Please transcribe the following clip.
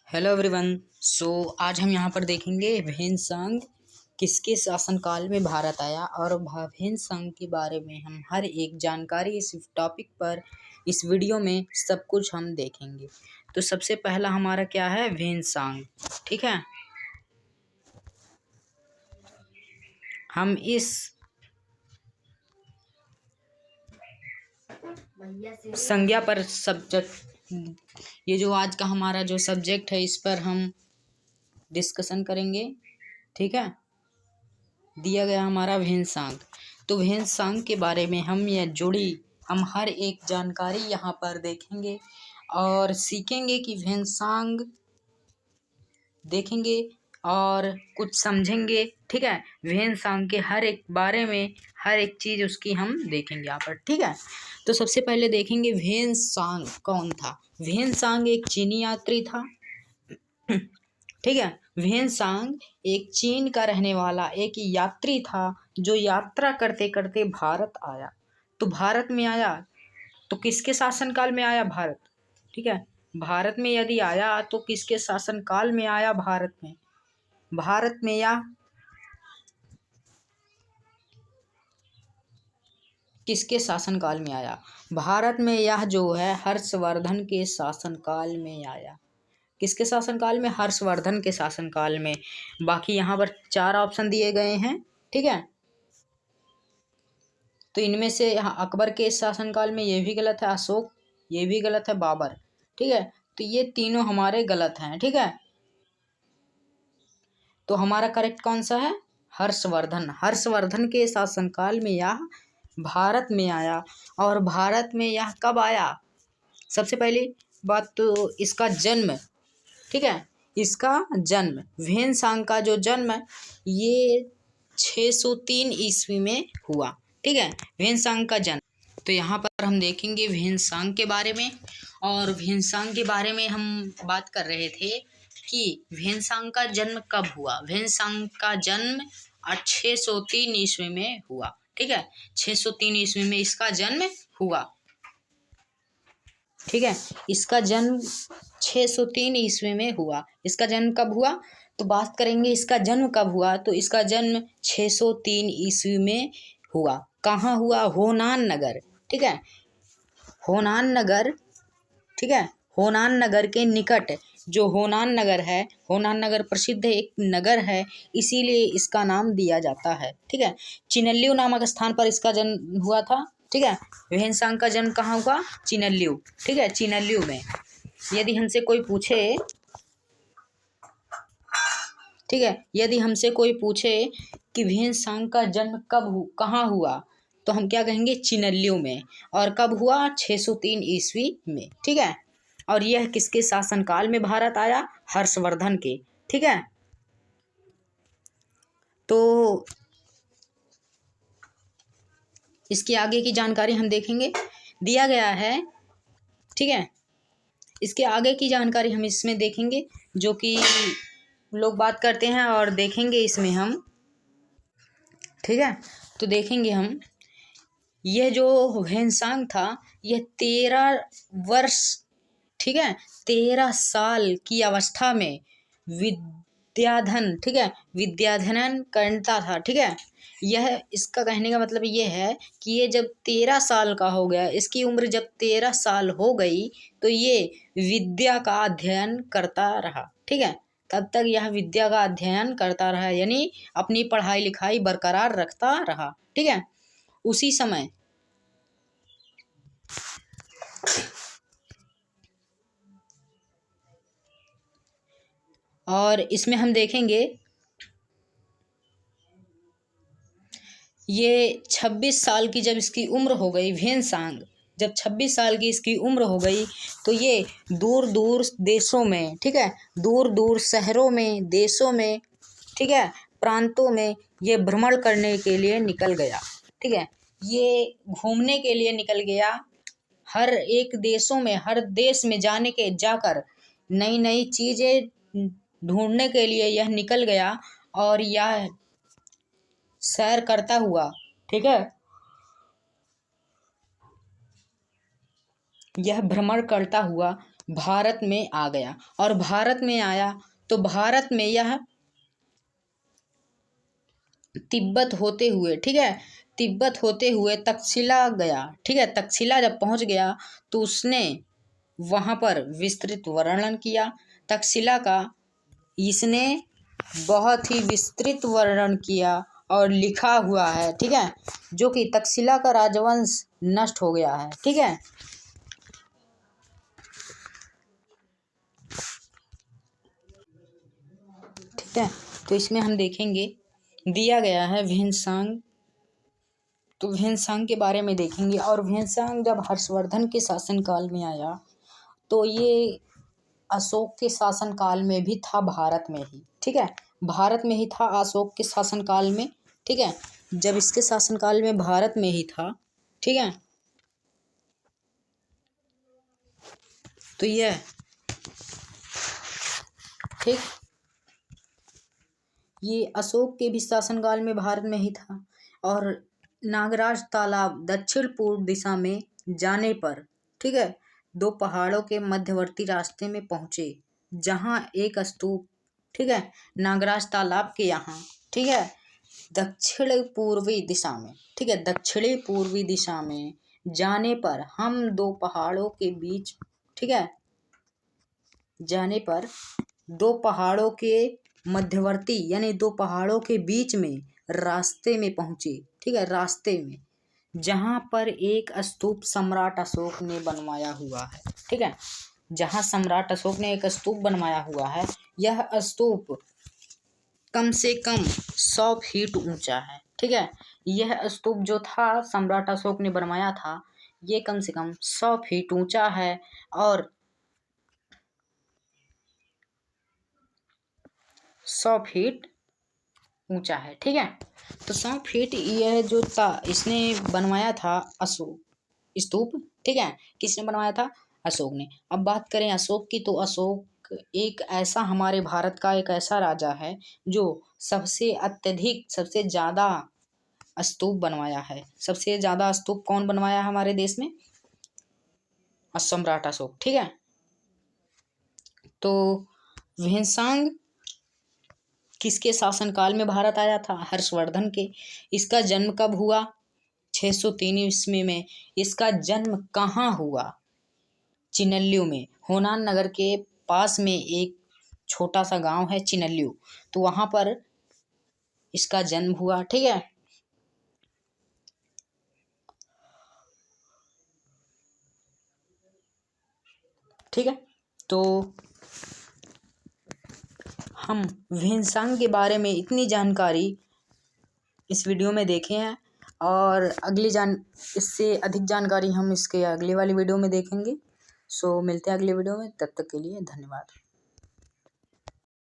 Hello everyone. आज हम यहाँ पर देखेंगे भीमसांग किसके शासनकाल में भारत आया और भीमसांग के बारे में हम हर एक जानकारी इस टॉपिक पर इस वीडियो में सब कुछ हम देखेंगे। तो सबसे पहला हमारा क्या है, भीमसांग। ठीक है, हम इस संज्ञा पर ये जो आज का हमारा जो सब्जेक्ट है इस पर हम डिस्कशन करेंगे। ठीक है, दिया गया हमारा भीमसांग। तो भीमसांग के बारे में हम हर एक जानकारी यहाँ पर देखेंगे और सीखेंगे कि भीमसांग देखेंगे और कुछ समझेंगे। ठीक है, भीमसांग के हर एक बारे में हर एक चीज़ उसकी हम देखेंगे यहाँ पर। ठीक है, तो सबसे पहले देखेंगे भीमसांग कौन था। भीमसांग एक चीनी यात्री था। ठीक है, भीमसांग एक चीन का रहने वाला एक यात्री था जो यात्रा करते करते भारत आया। तो भारत में आया तो किसके शासनकाल में आया भारत। ठीक है, भारत में यदि आया तो किसके शासनकाल में आया। भारत में या किसके शासनकाल में आया। भारत में यह जो है हर्षवर्धन के शासनकाल में आया। किसके शासनकाल में, हर्षवर्धन के शासनकाल में। बाकी यहाँ पर 4 ऑप्शन दिए गए हैं। ठीक है, तो इनमें से यहाँ अकबर के शासनकाल में ये भी गलत है, अशोक ये भी गलत है, बाबर। ठीक है, तो ये तीनों हमारे गलत हैं। ठीक है, तो हमारा करेक्ट कौन सा है, हर्षवर्धन। हर्षवर्धन के शासनकाल में यह भारत में आया। और भारत में यह कब आया, सबसे पहली बात तो इसका जन्म। ठीक है, इसका जन्म भीमसांग का जो जन्म ये 603 ईस्वी में हुआ। ठीक है, भीमसांग का जन्म। तो यहाँ पर हम देखेंगे भीमसांग के बारे में। और भीमसांग के बारे में हम बात कर रहे थे कि भीमसांग का जन्म कब हुआ। भीमसांग का जन्म 603 ईस्वी में हुआ। ठीक है, 603 ईस्वी में इसका जन्म हुआ। ठीक है, इसका जन्म 603 ईस्वी में हुआ। इसका जन्म कब हुआ, तो बात करेंगे इसका जन्म कब हुआ। तो इसका जन्म 603 ईस्वी में हुआ। कहाँ हुआ, होनान नगर। ठीक है, होनान नगर। ठीक है, होनान नगर के निकट जो होनान नगर है, होनान नगर प्रसिद्ध एक नगर है, इसीलिए इसका नाम दिया जाता है। ठीक है, चिनल्यू नामक स्थान पर इसका जन्म हुआ था। ठीक है, भीमसांग का जन्म कहाँ हुआ, चिनल्यू। ठीक है, चिनल्यू में। यदि हमसे कोई पूछे, ठीक है, यदि हमसे कोई पूछे कि भीमसांग का जन्म कहाँ हुआ, तो हम क्या कहेंगे, चिनल्यू में। और कब हुआ, 603 ईस्वी में। ठीक है, और यह किसके शासनकाल में भारत आया, हर्षवर्धन के। ठीक है, तो इसके आगे की जानकारी हम देखेंगे, दिया गया है। ठीक है, इसके आगे की जानकारी हम इसमें देखेंगे जो कि लोग बात करते हैं और देखेंगे इसमें हम। ठीक है, तो देखेंगे हम यह जो भीमसांग था यह 13 वर्ष, ठीक है, 13 साल की अवस्था में विद्याधन, ठीक है, विद्याधनन करता था। ठीक है, यह इसका कहने का मतलब ये है कि ये जब 13 साल का हो गया, इसकी उम्र जब 13 साल हो गई तो ये विद्या का अध्ययन करता रहा। ठीक है, तब तक यह विद्या का अध्ययन करता रहा, यानी अपनी पढ़ाई लिखाई बरकरार रखता रहा। ठीक है, उसी समय और इसमें हम देखेंगे ये 26 साल की जब इसकी उम्र हो गई, भीमसांग जब 26 साल की इसकी उम्र हो गई तो ये दूर दूर देशों में, ठीक है, दूर दूर शहरों में, देशों में, ठीक है, प्रांतों में ये भ्रमण करने के लिए निकल गया। ठीक है, ये घूमने के लिए निकल गया। हर एक देशों में, हर देश में जाकर नई नई चीज़ें ढूंढने के लिए यह निकल गया। और यह सैर करता हुआ, ठीक है, यह भ्रमण करता हुआ भारत में आ गया। और भारत में आया तो भारत में यह तिब्बत होते हुए, ठीक है, तिब्बत होते हुए तक्षशिला गया। ठीक है, तक्षशिला जब पहुंच गया तो उसने वहां पर विस्तृत वर्णन किया। तक्षशिला का इसने बहुत ही विस्तृत वर्णन किया और लिखा हुआ है। ठीक है, जो कि तक्षशिला का राजवंश नष्ट हो गया है। ठीक है, ठीक है, तो इसमें हम देखेंगे दिया गया है भीमसांग। तो भीमसांग के बारे में देखेंगे। और भीमसांग जब हर्षवर्धन के शासनकाल में आया तो ये अशोक के शासनकाल में भी था, भारत में ही। ठीक है, भारत में ही था अशोक के शासनकाल में। ठीक है, जब इसके शासनकाल में भारत में ही था। ठीक है, तो यह ठीक ये अशोक के भी शासनकाल में भारत में ही था। और नागराज तालाब दक्षिण पूर्व दिशा में जाने पर, ठीक है, दो पहाड़ों के मध्यवर्ती रास्ते में पहुंचे, जहां एक स्तूप, ठीक है, नागराज तालाब के यहाँ, ठीक है, दक्षिण पूर्वी दिशा में, ठीक है, दक्षिणी पूर्वी दिशा में जाने पर हम दो पहाड़ों के बीच, ठीक है, जाने पर दो पहाड़ों के मध्यवर्ती यानी दो पहाड़ों के बीच में रास्ते में पहुंचे। ठीक है, रास्ते में जहां पर एक स्तूप सम्राट अशोक ने बनवाया हुआ है। ठीक है, जहां सम्राट अशोक ने एक स्तूप बनवाया हुआ है, यह स्तूप कम से कम 100 फीट ऊंचा है। ठीक है, यह स्तूप जो था सम्राट अशोक ने बनवाया था, ये कम से कम 100 फीट ऊंचा है और 100 फीट ऊंचा है। ठीक है, तो 100 फीट यह जो था इसने बनवाया था अशोक स्तूप। ठीक है, किसने बनवाया था? अशोक ने। अब बात करें अशोक की, तो अशोक एक ऐसा हमारे भारत का एक ऐसा राजा है जो सबसे अत्यधिक सबसे ज़्यादा स्तूप बनवाया है। सबसे ज़्यादा स्तूप कौन बनवाया है हमारे देश में? सम्राट अशोक। ठीक है, तो भीमसांग किसके शासनकाल में भारत आया था? हर्षवर्धन के। इसका जन्म कब हुआ? 603 ईस्वी में। इसका जन्म कहाँ हुआ? चिनल्यू में। होनान नगर के पास में एक छोटा सा गांव है चिनल्यू, तो वहां पर इसका जन्म हुआ। ठीक है, ठीक है, तो हम भीमसांग के बारे में इतनी जानकारी इस वीडियो में देखे हैं। और इससे अधिक जानकारी हम इसके अगले वाली वीडियो में देखेंगे। सो मिलते हैं अगले वीडियो में, तब तक के लिए धन्यवाद।